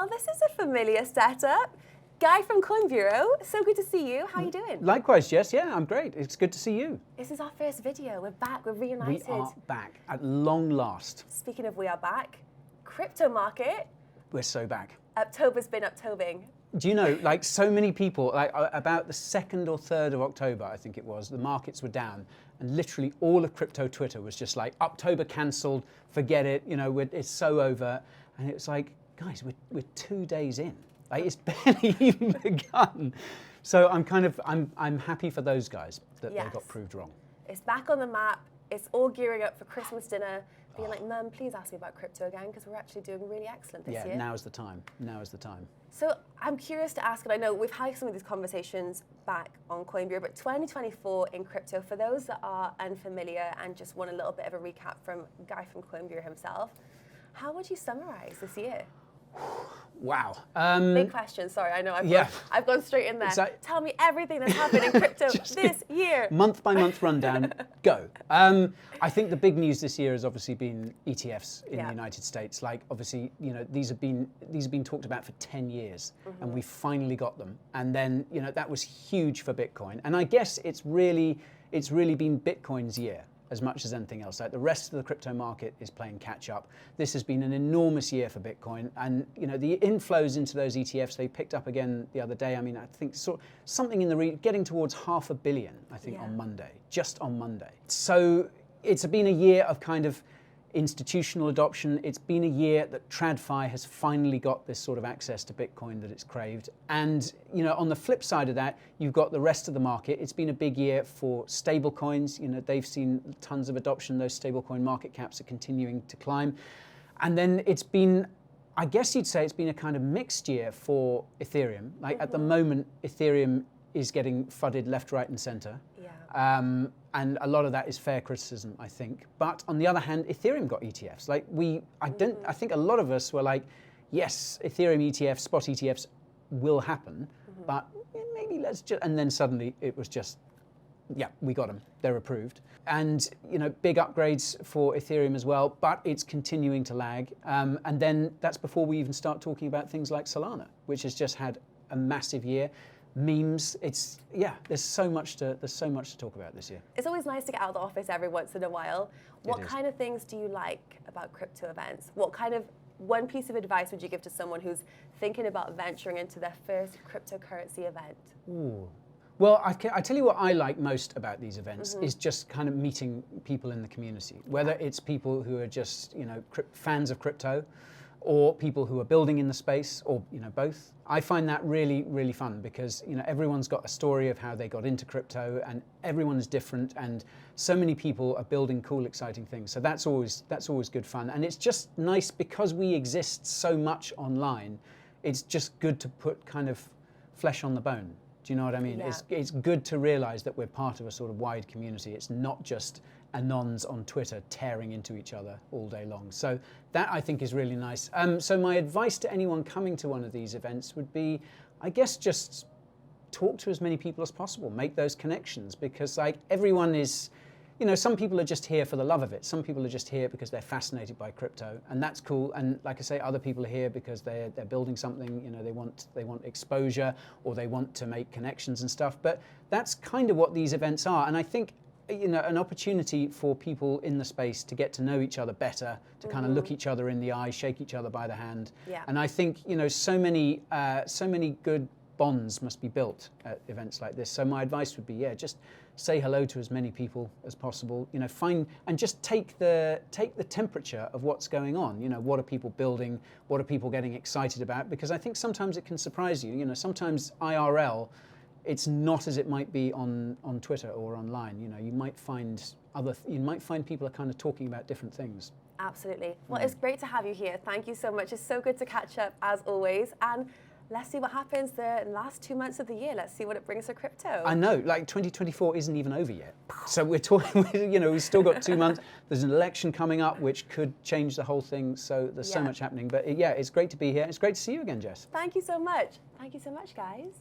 Well, this is a familiar setup. Guy from Coin Bureau, so good to see you. How are you doing? Likewise, Jess. Yeah, I'm great. It's good to see you. This is our first video. We're back. We're reunited. We are back at long last. Speaking of we are back, crypto market. We're so back. October's been Octobing. Do you know, like so many people, like about the 2nd or 3rd of October, I think it was, the markets were down. And literally all of crypto Twitter was just like, October cancelled, forget it, you know, it's so over. And it was like, guys, we're 2 days in. Like, it's barely even begun. So I'm happy for those guys that they got proved wrong. It's back on the map. It's all gearing up for Christmas dinner. Being like, Mum, please ask me about crypto again, because we're actually doing really excellent this year. Yeah, now's the time. Now is the time. So I'm curious to ask, and I know we've had some of these conversations back on Coin Bureau, but 2024 in crypto, for those that are unfamiliar and just want a little bit of a recap from Guy from Coin Bureau himself, how would you summarize this year? Wow. Big question, sorry, I know I've gone straight in there. Tell me everything that's happened in crypto this year. Month by month rundown, go. I think the big news this year has obviously been ETFs in the United States. Like, obviously, you know, these have been talked about for 10 years, and we finally got them. And then, you know, that was huge for Bitcoin. And I guess it's really been Bitcoin's year as much as anything else. Like, the rest of the crypto market is playing catch up. This has been an enormous year for Bitcoin, and you know, the inflows into those ETFs, they picked up again the other day. I mean, I think something in the getting towards $500 million, I think, on Monday, just on Monday. So it's been a year of kind of institutional adoption. It's been a year that TradFi has finally got this sort of access to Bitcoin that it's craved. And you know, on the flip side of that, you've got the rest of the market. It's been a big year for stablecoins. You know, they've seen tons of adoption. Those stablecoin market caps are continuing to climb. And then it's been, I guess you'd say it's been a kind of mixed year for Ethereum. Like, at the moment, Ethereum is getting fudded left, right, and center. And a lot of that is fair criticism, I think. But on the other hand, Ethereum got ETFs. Like, I think a lot of us were like, yes, Ethereum ETFs, spot ETFs will happen, but maybe let's just, and then suddenly it was just, yeah, we got them, they're approved. And, you know, big upgrades for Ethereum as well, but it's continuing to lag. And then that's before we even start talking about things like Solana, which has just had a massive year. Memes, there's so much to talk about this year. It's always nice to get out of the office every once in a while. What kind of things do you like about crypto events? What kind of one piece of advice would you give to someone who's thinking about venturing into their first cryptocurrency event? Ooh. Well, I tell you what I like most about these events is just kind of meeting people in the community, whether it's people who are just, you know, fans of crypto, or people who are building in the space, or, you know, both. I find that really, really fun, because, you know, everyone's got a story of how they got into crypto, and everyone is different, and so many people are building cool, exciting things. So that's always good fun. And it's just nice because we exist so much online. It's just good to put kind of flesh on the bone. Do you know what I mean? Yeah. It's good to realize that we're part of a sort of wide community. It's not just anons on Twitter tearing into each other all day long. So that, I think, is really nice. So my advice to anyone coming to one of these events would be, I guess, just talk to as many people as possible, make those connections, because like, everyone is, you know, some people are just here for the love of it. Some people are just here because they're fascinated by crypto, and that's cool. And like I say, other people are here because they're building something, you know, they want exposure, or they want to make connections and stuff. But that's kind of what these events are. And I think, you know, an opportunity for people in the space to get to know each other better, to kind of look each other in the eye, shake each other by the hand. Yeah. And I think, you know, so many good bonds must be built at events like this. So my advice would be, just say hello to as many people as possible. You know, find and just take the temperature of what's going on. You know, what are people building? What are people getting excited about? Because I think sometimes it can surprise you. You know, sometimes IRL, it's not as it might be on Twitter or online. You know, you might find people are kind of talking about different things. Absolutely. Well, it's great to have you here. Thank you so much. It's so good to catch up as always. And let's see what happens the last 2 months of the year. Let's see what it brings for crypto. I know, like 2024 isn't even over yet. So we're talking, you know, we've still got 2 months. There's an election coming up which could change the whole thing. So there's so much happening. But it's great to be here. It's great to see you again, Jess. Thank you so much. Thank you so much, guys.